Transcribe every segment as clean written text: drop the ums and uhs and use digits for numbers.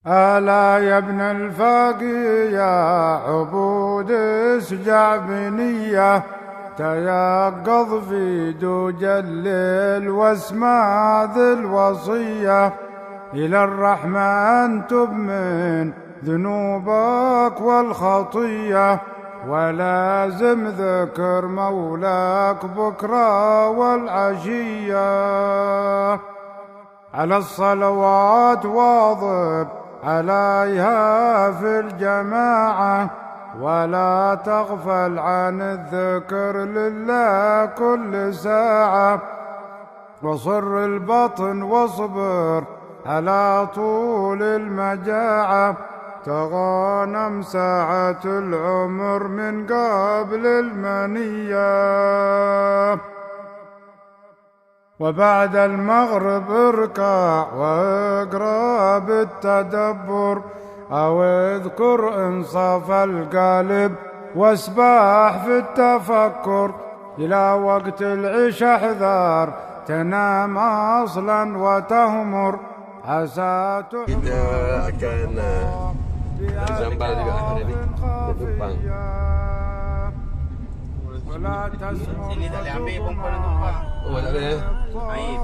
ألا يا ابن الفقي يا عبود اسجع بنية، تيقظ في دوج الليل واسمع ذي الوصية. إلى الرحمن تب من ذنوبك والخطية، ولازم ذكر مولاك بكرة والعشية. على الصلوات واظب عليها في الجماعة، ولا تغفل عن الذكر لله كل ساعة. وصر البطن واصبر على طول المجاعة، تغانم ساعة العمر من قبل المنية. وبعد المغرب اركع واقرأ بالتدبر، أو اذكر انصاف القلب واسبح في التفكر. إلى وقت العشاء احذر تنام أصلا وتهمر، عسى kita akan berzambal juga hari ini ke Kupang. Sini tak boleh ambil perempuan dan tumpang. Oh, tak boleh.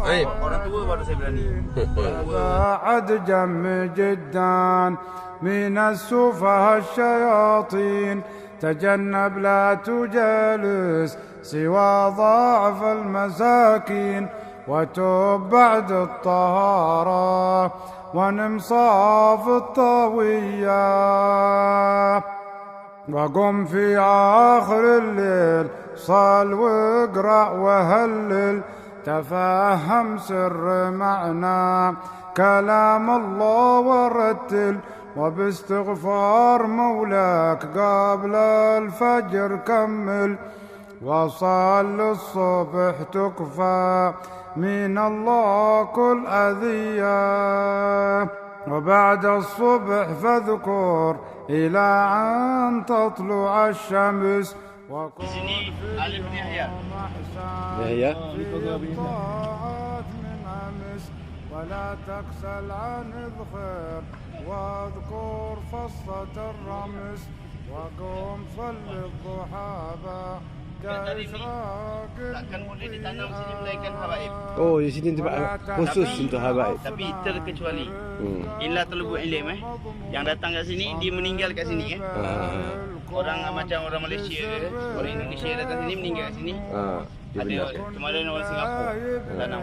Aib. Orang tua baru saya berani. بعد جم جدا من السفهاء الشياطين، تجنب لا تجالس سوى ضعف المساكين. وتوب بعد الطهارة ونم صاف الطوية، وقم في آخر الليل صل واقرأ وهلل. تفهم سر معنى كلام الله ورتل، وباستغفار مولاك قبل الفجر كمل. وصل الصبح تكفى من الله كل أذية، وبعد الصبح فاذكر إلى أن تطلع الشمس. Di sini Alif bin Yahya. Yahya. ولا تكسل عن الخير، واذكر فصة الرمس. وقم صل الضحى Takkan boleh ditanam sini melainkan habaib. Oh, di sini tempat khusus untuk habaib. Tapi terkecuali illa talabul ilm yang datang kat sini dia meninggal kat sini Orang macam orang Malaysia, orang Indonesia datang sini meninggal kat sini. Ada kemarin orang Singapura tanam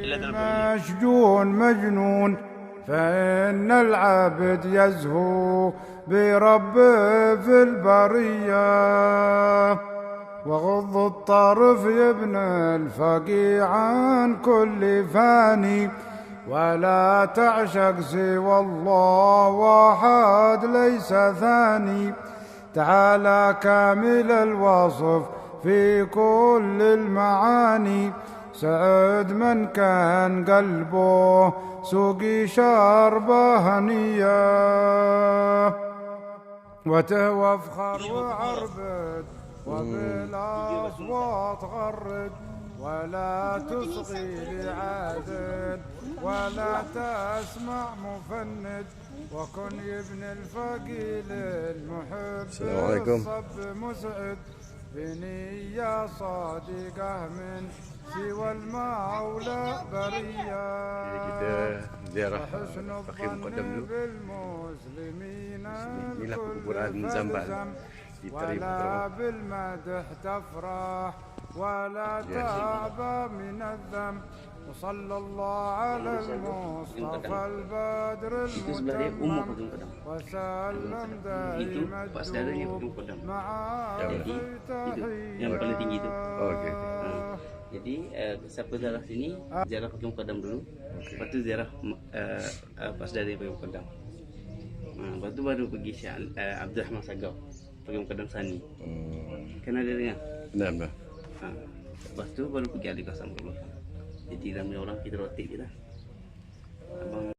illa talabul مجنون، فإن العبد يزهو بربه في البرية. وغض الطرف يا ابن الفقي عن كل فاني، ولا تعشق سوى الله واحد ليس ثاني. تعالى كامل الوصف في كل المعاني، سعد من كان قلبه سقي شربه هنية. وتهوى افخر وعربد وبالأصوات غرد، ولا تصغي لعادل ولا تسمع مفند. وكن يا ابن الفقيل المحب الصب مسعد، بنية صادقة من سوى المولى برية. Kita ziarah Fakir Muqaddam dulu. Inilah kuburan Zambal di Tarim بالمدح تفرح ولا تعبى من الذنب. وصلى الله على المصطفى البدر المتمم، وسلم دائما مع yang paling tinggi itu. Okey. Jadi siapa ziarah sini ziarah Fakir Muqaddam dulu. Lepas tu ziarah pas dari Fakir Muqaddam. Lepas tu baru pergi Syekh Abdul Rahman Sagaf Fakir Muqaddam Sani. Kan ada dengar? Nah. Lepas tu baru pergi Ali Qasam ke belakang. Jadi ramai orang kita rotik je lah. Abang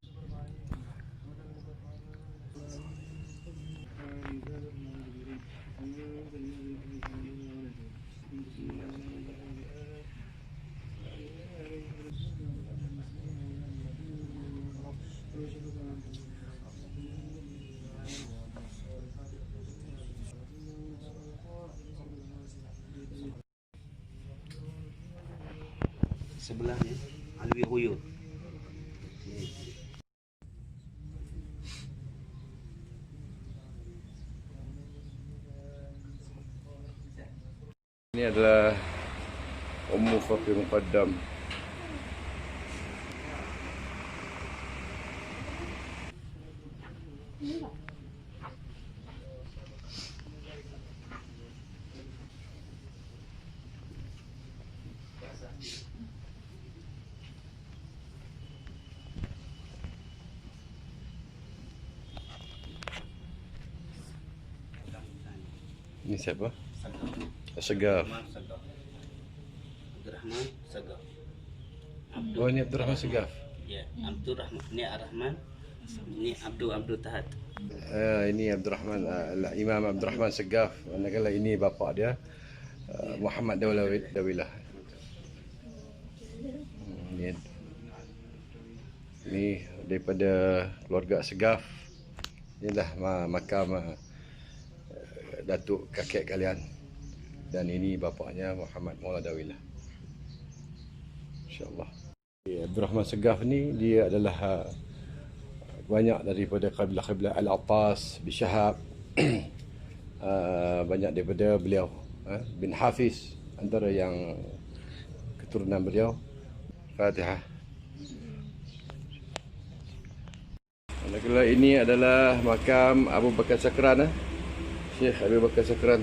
Sebelahnya Alwi Huyur. Ini adalah Ummu Faqih Muqaddam. Ini siapa? Segaf. Abdurrahman Segaf. Oh, ini Abdurrahman Segaf. Ya, Abdurrahman. Ini Ar-Rahman. Ini Abdul Tahad. Ini Abdurrahman, Imam Abdurrahman Segaf. Manakala ini bapa dia, Muhammad Dawilah. Ini daripada keluarga Segaf. Inilah makam datuk kakek kalian. Dan ini bapaknya Muhammad Maula Dawilah. InsyaAllah. Abdurrahman Segaf ni dia adalah banyak daripada kabilah-kabilah Al-Attas, Bishahab. Banyak daripada beliau. Bin Hafiz antara yang keturunan beliau. Fatihah. Manakala ini adalah makam Abu Bakar Sakran, Syekh Abu Bakar Sakran.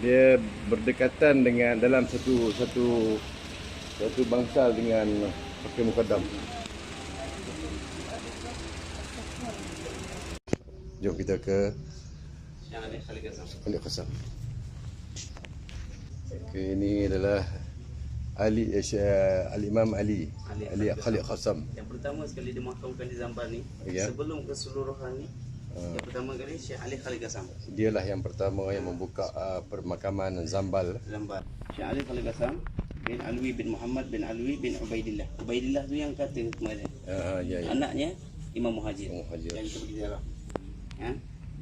Dia berdekatan dengan dalam satu bangsal dengan Faqih Muqaddam. Jom kita ke Khalid Qasam. Okey, ini adalah Al-Imam Ali Khalid Qasam. Yang pertama sekali dimakamkan di Zambar ni, Ya. sebelum keseluruhan ni, yang pertama kali Syekh Ali Khalid Qasam. Dialah yang pertama yang membuka permakaman Zambal. Zambar. Syekh Ali Khalid Qasam bin Alwi bin Muhammad bin Alwi bin Ubaidillah. Ubaidillah tu yang kata kemarin. Ya. Anaknya Imam Muhajir. Yang kita pergi ziarah. Ya.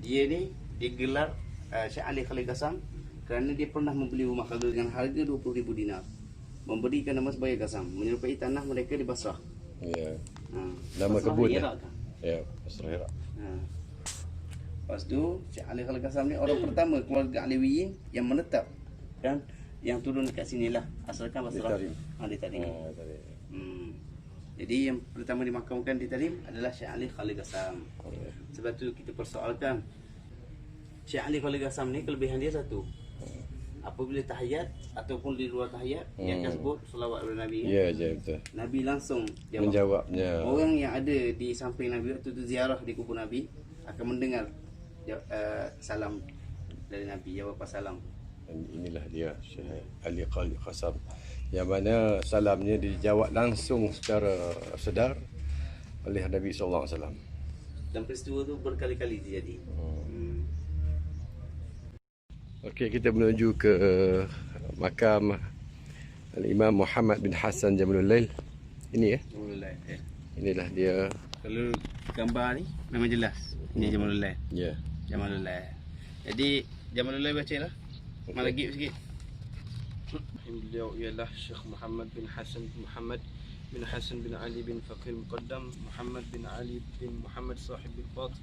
Dia ni digelar Syekh Ali Khalid Qasam kerana dia pernah membeli rumah Khalid dengan harga 20,000 dinar. Memberikan nama sebagai Qasam, menyerupai tanah mereka di Basrah. Ya. Nama Basrah kebun. Iraq kan? Ya, Basrah Iraq. Lepas tu Syekh Ali Khalid Qasam ni orang pertama keluarga Alwiyin yang menetap dan yang turun dekat sinilah, asalkan Basrah. Di Tarim. Jadi yang pertama dimakamkan di Tarim adalah Syekh Ali Khalid Qasam. Sebab tu kita persoalkan Syekh Ali Khalid Qasam ni kelebihan dia satu. Apabila tahiyat ataupun di luar tahiyat, dia akan sebut selawat kepada Nabi. Ya, betul. Nabi langsung menjawabnya. Orang yang ada di samping Nabi waktu tu ziarah di kubur Nabi akan mendengar salam dari Nabi, jawapan salam. Dan inilah dia Syekh Ali Khalid Qasam, yang mana salamnya dijawab langsung secara sedar oleh Nabi sallallahu alaihi wasallam. Dan peristiwa tu berkali-kali terjadi. Okey, kita menuju ke makam Al-Imam Muhammad bin Hassan Jamilul Lail. Ini ya. Jamilul Lail. Inilah dia. Kalau gambar ni memang jelas. Ini Jamilul Lail. Ya. Jamilul Lail. Jadi Jamilul Lail bacalah. Malagib sikit. Beliau ialah Syekh Muhammad bin Hassan bin Ali bin Faqih Muqaddam, Muhammad bin Ali bin Muhammad sahib al-Fat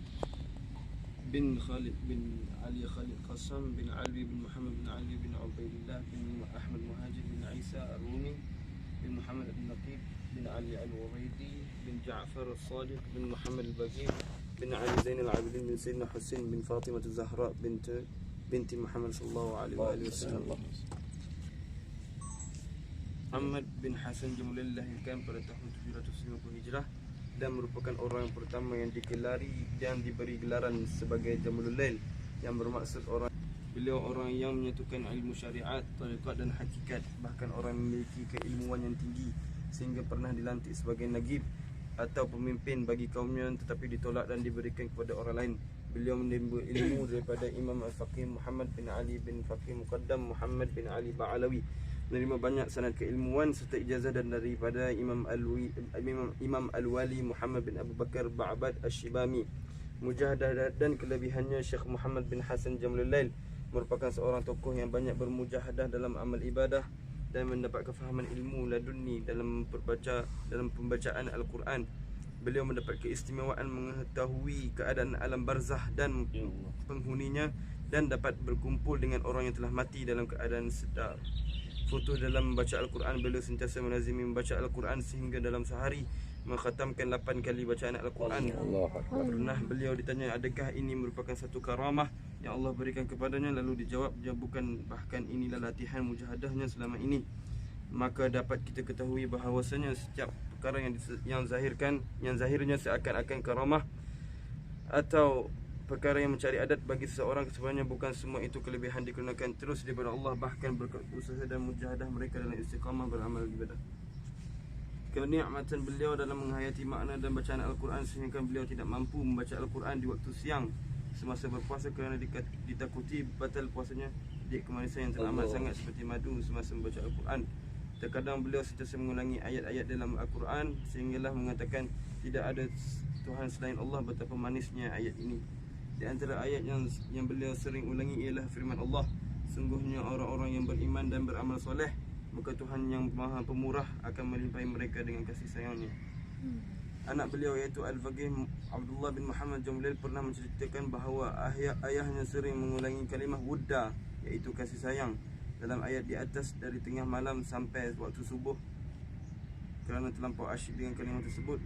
bin Khalid bin Ali Khalid Qasam bin Ali bin Muhammad bin Ali bin Ubaidillah bin Ahmad Muhajir bin Isa Ar-Rumi bin Muhammad bin Naqib bin Ali Al-Wawaidi bin Ja'far Al-Sadiq bin Muhammad Al-Bagir bin Ali Zain Al-Abidin bin Sayyidina Husain bin Fatimah Al-Zahra binti Muhammad sallallahu alaihi wasallam. Muhammad bin Hassan Jamilul Lail dilahirkan pada tahun 750 Hijrah dan merupakan orang yang pertama yang digelari dan diberi gelaran sebagai Jamilul Lail, yang bermaksud beliau orang yang menyatukan ilmu syariat, tarekat dan hakikat, bahkan orang yang memiliki keilmuan yang tinggi sehingga pernah dilantik sebagai nagib atau pemimpin bagi kaumnya tetapi ditolak dan diberikan kepada orang lain. Beliau menimba ilmu daripada Imam Al-Faqih Muhammad bin Ali bin Faqih Muqaddam Muhammad bin Ali Ba'alawi menerima banyak sanad keilmuan serta ijazah dan daripada Imam Al-Wali Muhammad bin Abu Bakar Ba'bad Asy-Syibami. Mujahadah dan kelebihannya, Syekh Muhammad bin Hasan Jamlul Lail merupakan seorang tokoh yang banyak bermujahadah dalam amal ibadah dan mendapat kefahaman ilmu laduni dalam pembacaan Al-Quran. Beliau mendapat keistimewaan mengetahui keadaan alam barzah dan penghuninya dan dapat berkumpul dengan orang yang telah mati dalam keadaan sedar. Foto dalam membaca Al-Quran, beliau sentiasa melazimi membaca Al-Quran sehingga dalam sehari mengkhatamkan 8 kali bacaan Al-Quran. Pernah beliau ditanya, adakah ini merupakan satu karamah yang Allah berikan kepadanya? Lalu dijawab, bukan, bahkan inilah latihan mujahadahnya selama ini. Maka dapat kita ketahui bahawasanya setiap perkara yang zahirnya seakan-akan karamah atau perkara yang mencari adat bagi seseorang, sebenarnya bukan semua itu kelebihan digunakan terus daripada Allah, bahkan berkat usaha dan mujahadah mereka dalam istiqamah beramal ibadah. Kenikmatan beliau dalam menghayati makna dan bacaan Al-Quran sehingga beliau tidak mampu membaca Al-Quran di waktu siang semasa berpuasa kerana ditakuti batal puasanya di kemanisan yang teramat sangat seperti madu semasa membaca Al-Quran. Terkadang beliau sentiasa mengulangi ayat-ayat dalam Al-Quran sehinggalah mengatakan tidak ada Tuhan selain Allah. Betapa manisnya ayat ini. Di antara ayat yang beliau sering ulangi ialah firman Allah, sungguhnya orang-orang yang beriman dan beramal soleh, maka Tuhan yang Maha Pemurah akan melimpahi mereka dengan kasih sayangnya. Anak beliau iaitu Al-Faqih Abdullah bin Muhammad Jamlul pernah menceritakan bahawa ayahnya sering mengulangi kalimah wudda, iaitu kasih sayang, dalam ayat di atas dari tengah malam sampai waktu subuh kerana terlampau asyik dengan kalimah tersebut.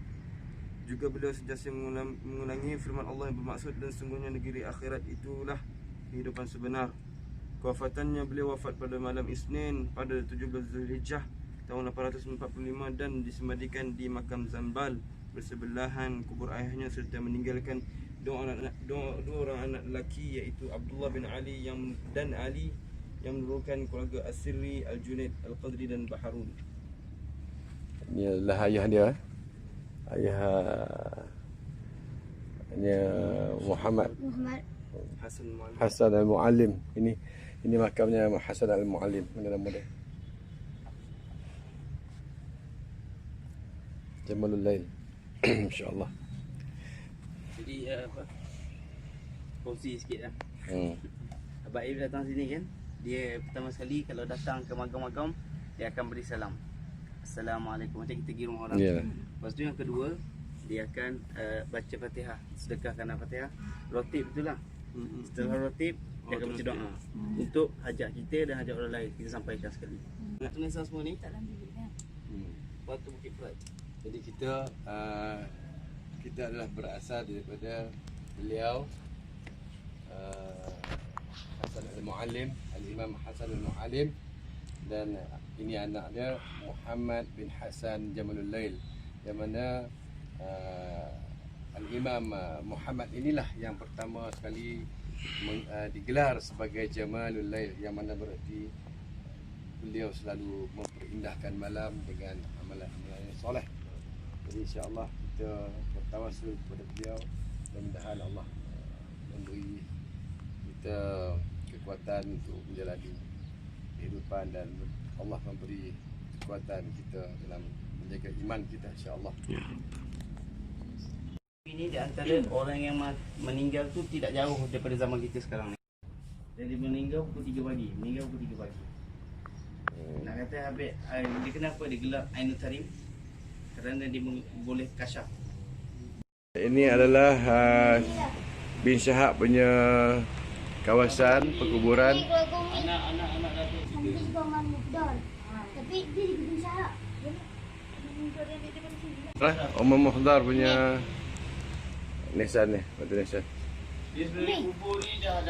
Juga beliau sentiasa mengulangi firman Allah yang bermaksud, dan sungguhnya negeri akhirat itulah kehidupan sebenar. Kewafatannya, beliau wafat pada malam Isnin pada 17 Zulhijjah tahun 845 dan disembadikan di makam Zambal bersebelahan kubur ayahnya serta meninggalkan dua orang anak lelaki iaitu Abdullah bin Ali dan Ali yang merupakan keluarga As-Sirri, Al-Junaid, Al-Qadri dan Baharun. Ini adalah ayah dia. Ayahnya Muhammad Hasan Al-Muallim. Ini makamnya Hasan Al-Muallim. Mana nama dia? Jamlul Lail. InsyaAllah. Jadi kongsi sikit lah. Abang Aib datang sini kan, dia pertama sekali kalau datang ke makam-makam, dia akan beri salam, Assalamualaikum, macam kita pergi rumah orang. Lepas tu yang kedua, dia akan baca Fatihah, sedekahkan Fatihah, rotib itulah. Setelah rotib, dia akan baca doa untuk hajat kita dan hajat orang lain, kita sampaikan sekali. Nak tulisan semua ni? Batu Bukit Pride. Jadi kita adalah berasal daripada beliau Hasan Al-Muallim, Al-Imam Hasan Al-Muallim, dan ini anaknya Muhammad bin Hasan Jamlul Lail, yang mana Al-Imam Muhammad inilah yang pertama sekali digelar sebagai Jamalul Lail, yang mana berarti beliau selalu memperindah malam dengan amalan-amalan yang soleh. Jadi insya-Allah kita bertawassul kepada beliau, mudah-mudahan Allah memberi kita kekuatan untuk menjalani kehidupan dan Allah memberi kekuatan kita dalam menjaga iman kita, insya-Allah. Ini di antara orang yang meninggal tu tidak jauh daripada zaman kita sekarang ni. Jadi meninggal pukul 3 pagi, Nak kata habis dia kenapa dia gelar Ainul Tarim? Kerana dia boleh kasyaf. Ini adalah bin Syahab punya kawasan perkuburan. Anak-anak Datuk tapi dia di bin Syahab. Umar Muhdar punya nisan ni, batu nisan. Dia sebenarnya kubur ni dah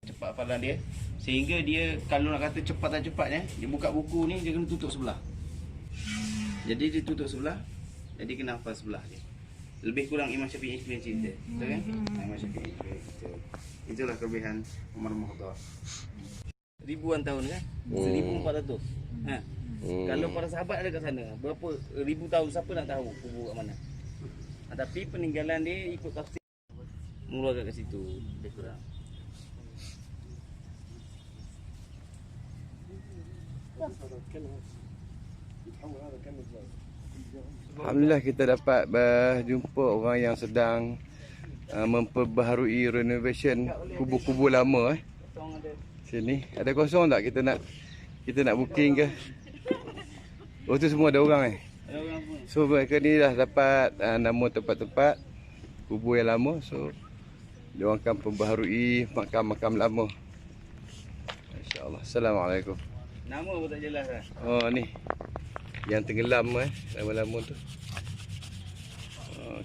cepat padan dia. Sehingga dia kalau nak kata cepat tak cepatnya, dia buka buku ni dia kena tutup sebelah. Jadi dia tutup sebelah, jadi kena hafal sebelah dia. Lebih kurang Imam Syafi'i punya cerita, betul kan? Imam Syafi'i punya cerita. Itulah kelebihan Umar Muhdar. Ribuan tahun kan? 1400. Kalau para sahabat ada kat sana, berapa ribu tahun, siapa nak tahu kubur kat mana? Tapi peninggalan dia ikut tafsir mula kat situ, lebih kurang. Alhamdulillah kita dapat berjumpa orang yang sedang memperbaharui renovation kubu-kubu lama Sini ada kosong tak kita nak booking ke? Oh tu semua ada orang So mereka ni dah dapat nama tempat-tempat kubu yang lama. So dia orang akan perbaharui makam-makam lama. InsyaAllah. Assalamualaikum. Nama pun tak jelas lah. Oh ni yang tenggelam lama-lama tu.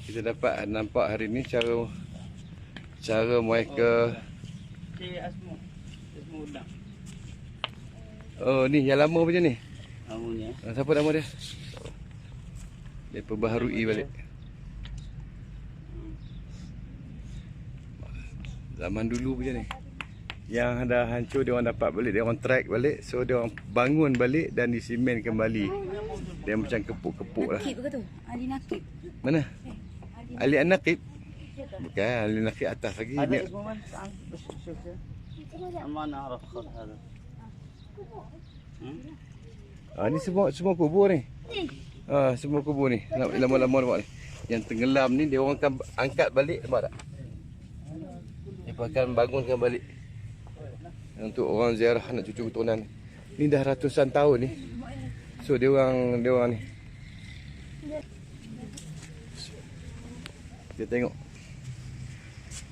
Kita dapat nampak hari ni cara mereka. Asmo udang. Oh ni yang lama macam ni. Namanya. Siapa nama dia? Dia perbaharui balik. Zaman dulu macam ni. Yang dah hancur dia orang dapat balik, dia orang track balik. So dia orang bangun balik dan disimen kembali. Dia macam kepuk-kepuk lah. Nakib ke tu? Ali Nakib. Mana? Ali An-Naqib. Bukan, Ali Naqib atas lagi. Ada Ni. semua kan? Mana araf khat ada. Ni semua kubur ni. Semua kubur ni. Lama-lama nampak ni. Yang tenggelam ni dia orang akan angkat balik, nampak tak? Dia akan bangunkan balik. Untuk orang ziarah anak cucu keturunan. Ni dah ratusan tahun ni. So dia orang ni. Kita tengok.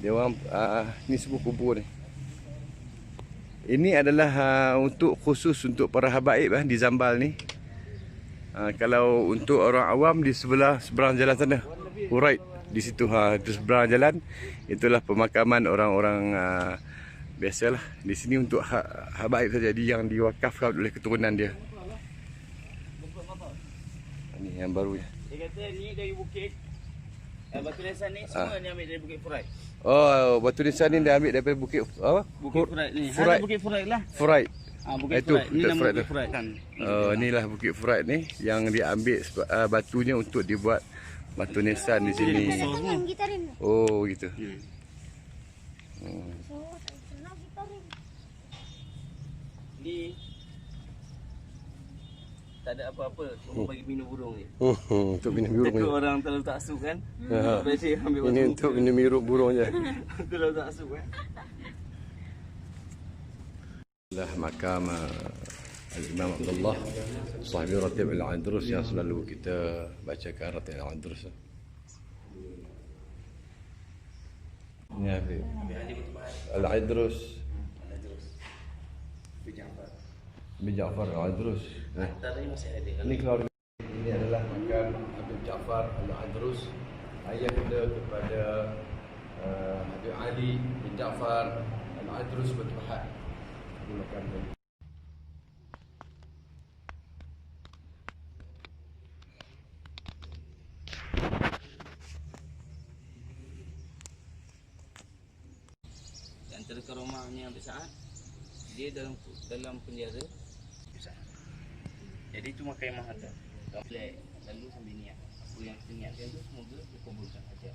Dia orang ni semua kubur ni. Ini adalah khusus untuk para habaib di Zambal ni. Kalau untuk orang awam di seberang jalan sana, Huraid di situ itu seberang jalan, itulah pemakaman orang-orang biasalah. Di sini untuk habaib saja, yang diwakafkan oleh keturunan dia. Ini yang barunya. Dia kata ni dari bukit batu nisan ni semua ni ambil dari Bukit Furai. Oh, batu nisan ni dia ambil daripada bukit apa? Bukit Furai ni. Furai. Ada Bukit Furai lah. Furai. Bukit Itu, Furai. Ni nama Furai Bukit Furai kan. Inilah Bukit Furai ni yang dia ambil batunya untuk dibuat batu nisan di sini. Oh, gitu. Ni tak ada apa-apa, cuma bagi minum burung je. Untuk minum burung je. Orang terlalu taksub kan. Biasa ambil Ini untuk minum burung je. Terlalu taksub kan. Dah makam Al-Imam Abdullah Sahibi Ratib Al-Adrus yang selalu kita bacakan Ratib Al-Adrus. Ini Habib Al-Adrus bin Ja'far Al-Adrus. Ini keluarga. Ini adalah makam Habib Ja'far Al-Adrus, ayah kepada Habib Ali bin Ja'far Al-Adrus bin Bahad. Ini makam dia. Antara karomahnya Habib Sa'ad, dia dalam penjara Sa'ad. Jadi itu makai mahata. Lalu sambil niat. Apa yang kita niatkan tu semoga dikabulkan saja.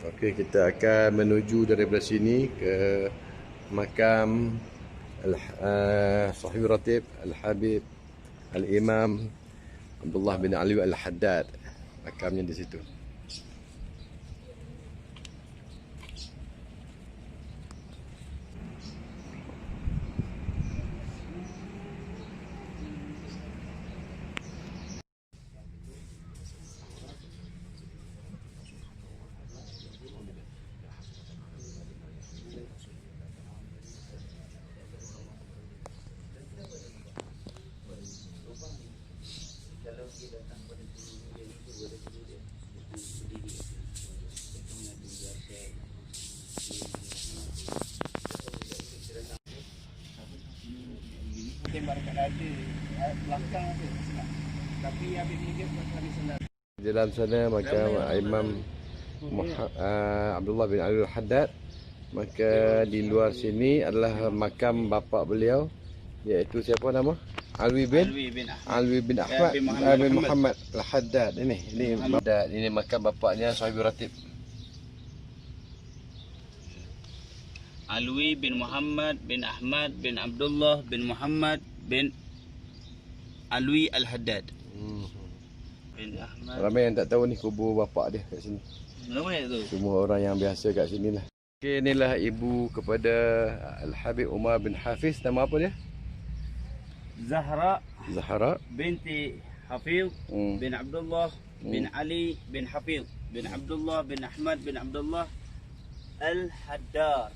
Okey, kita akan menuju daripada sini ke makam Sahib Ratib Al-Habib Al-Imam Abdullah bin Ali Al-Haddad. Makamnya di situ. Tembak dekat dada belakang tu senang. Tapi Habib ni dia pakai senang. Di dalam sana makam Imam Abdullah bin Ali Al-Haddad. Maka di luar sini adalah makam bapa beliau, iaitu siapa nama? Alwi bin Ahmad bin Muhammad Al-Haddad. Ini makam bapaknya Sahib Ratib. Alwi bin Muhammad bin Ahmad bin Abdullah bin Muhammad bin Alwi Al-Haddad. Bin Ahmad. Ramai yang tak tahu ni kubur bapak dia kat sini. Ramai tu. Semua orang yang biasa kat sini lah. Okay, inilah ibu kepada Al-Habib Umar bin Hafiz. Nama apa dia? Zahra binti Hafiz bin Abdullah bin Ali bin Hafiz bin Abdullah bin Ahmad bin Abdullah Al-Haddar.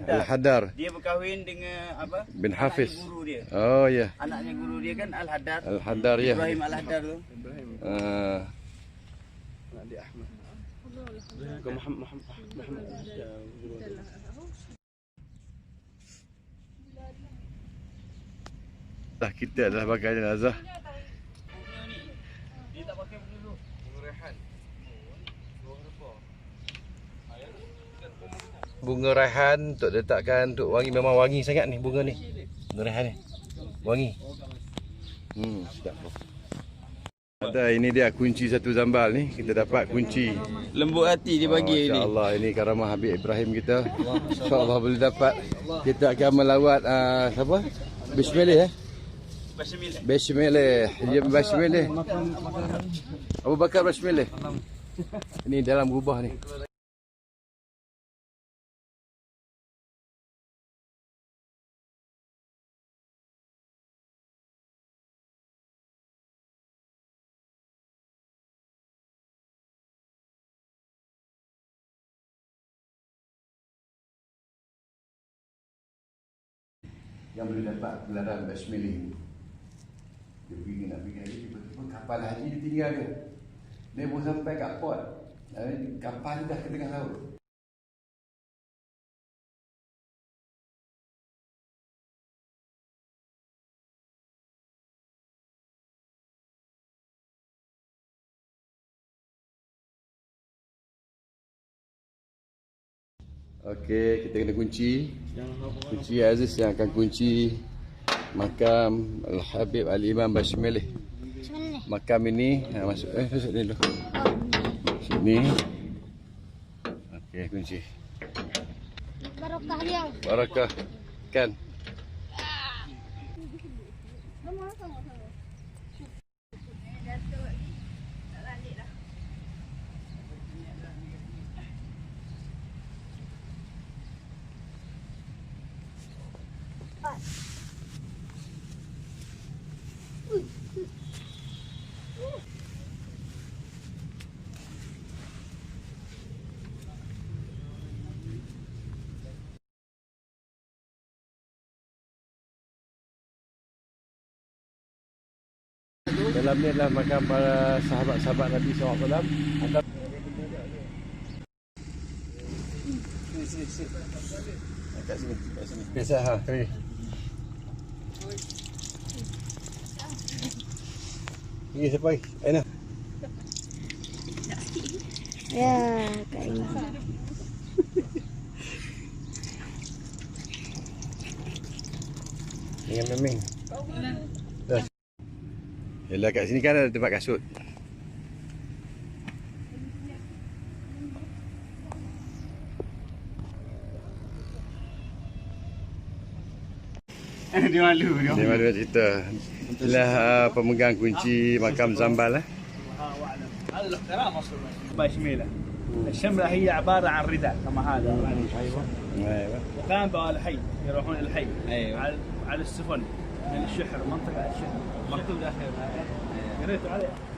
Al-Haddar. Dia berkahwin dengan apa? Bin Hafiz. Guru dia. Oh ya. Yeah. Anaknya guru dia kan Al-Haddar. Al-Haddar ya. Ibrahim Al-Haddar tu. Anak dia Ahmad. Ke Muhammad. Kita adalah bagai jenazah. Dia tak pakai dulu. Bunga raihan untuk letakkan untuk wangi, memang wangi sangat ni bunga ni. Bunga raihan ni. Wangi. Sedap. Ada ini dia kunci satu zambal ni. Kita dapat kunci. Lembut hati dia bagi ni. Insya-Allah ini karamah Habib Ibrahim kita. Insya-Allah boleh dapat. Kita akan melawat siapa? Bismillah. Bismillah. Ya bismillah. Abu Bakar bismillah. Ini dalam rubah ni. Yang boleh dapat gelaran Basmili. Dia pergi nak pergi lagi, tiba-tiba kapal haji dia tinggal dia. Dia baru sampai kat port. Kapal dah ke tengah laut. Okey, kita kena kunci. Kunci Aziz yang akan kunci makam Al-Habib Al-Imam Basmili. Makam ini masuk ni dulu. Sini. Okey, kunci. Barakah dia. Barakah. Kan. Dalam ni adalah makam para sahabat-sahabat Nabi SAW. Sini. Kat sini. Biasa ha, kali. Ini siapa? Aina. Ya, kayak Dengan memeng. Dah. Yalah kat sini kan ada tempat kasut. Dia malu dia. Dia malu cerita. Inilah pemegang kunci makam Zambal هذا الاحترام اصلا بشميله. الشمله هي عباره عن رداء كما هذا. ايوه. وكان بقى الحي يروحون الحي. ايوه. على السفن من الشحر منطقه الشحر مكتوب داخل. قريتوا عليه.